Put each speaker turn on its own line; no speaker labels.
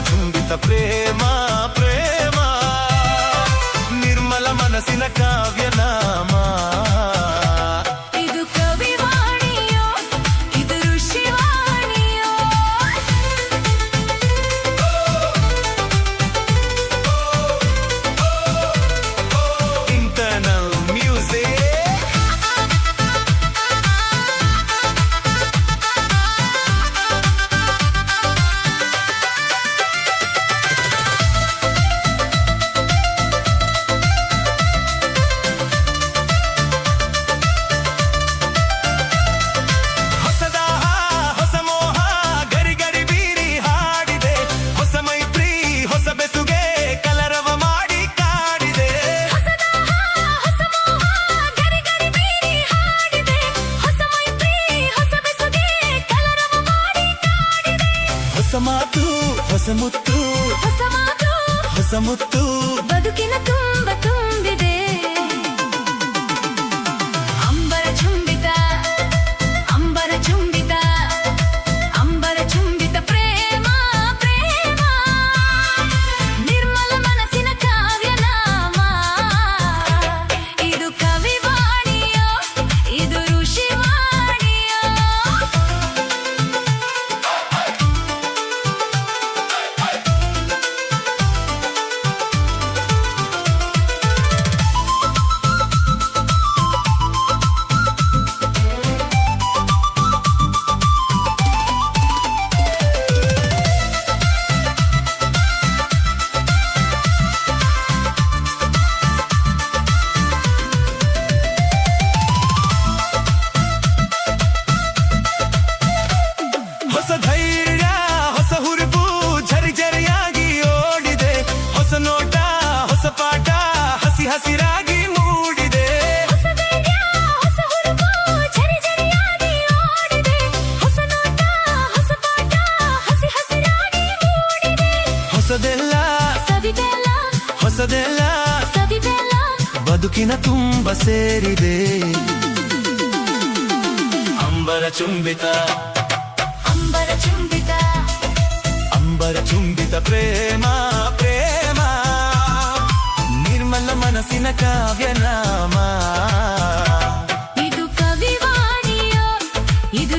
ಚುಂಬಿತ ಪ್ರೇಮ ಪ್ರೇಮ ನಿರ್ಮಲ ಮನಸ್ಸಿನ ಕಾವ್ಯನಾಮ
ಇದು ಕವಿವಾಣಿಯೋ ಇದು ಋಷಿವಾಣಿಯೋ
ಇಂಟರ್ನಲ್ ಮ್ಯೂಸಿಕ್ ಮಾತು ಹೊಸ ಮುತ್ತು
ಹೊಸ ಮಾತು
ಹೊಸ ಮುತ್ತು
ಬದುಕಿನ ತುಂಬ ತುಂಬಿದೆ ಅಂಬರ ಚುಂಬಿತ ಅಂಬರ ಚುಂಬಿತ ಅಂಬರ ಚುಂಬಿತ ಪ್ರೇಮ ಪ್ರೇಮ ನಿರ್ಮಲ ಮನಸ್ಸಿನ ಕಾವ್ಯನಾಮ ಇದು ಕವಿವಾಣಿಯೋ ಇದು ಋಷಿವಾಣಿಯೋ
ಹೊಸ ಧೈರ್ಯ ಹೊಸ ಹುರುಪು ಝರಿ ಝರಿಯಾಗಿ ಓಡಿದೆ ಹೊಸ ನೋಟ ಹೊಸ ಪಾಠ ಹಸಿ ಹಸಿರಾಗಿ ಮೂಡಿದೆ
ಹೊಸ ಧೈರ್ಯ ಹೊಸ ಹುರುಪು ಝರಿ ಝರಿಯಾಗಿ ಓಡಿದೆ ಹೊಸ ನೋಟ ಹೊಸ ಪಾಠ ಹಸಿ ಹಸಿರಾಗಿ ಮೂಡಿದೆ
ಹೊಸದೆಲ್ಲ
ಸವಿಬೆಲ್ಲ
ಹೊಸದೆಲ್ಲ
ಸವಿಬೆಲ್ಲ
ಬದುಕಿನ ತುಂಬ ಸೇರಿದೆ ಅಂಬರ ಚುಂಬಿತ
ಅಂಬರ ಚುಂಬಿತ
ಅಂಬರ ಚುಂಬಿತ ಪ್ರೇಮ ಪ್ರೇಮ ನಿರ್ಮಲ ಮನಸ್ಸಿನ ಕಾವ್ಯನಾಮ
ಇದು ಕವಿವಾಣಿಯೋ ಇದು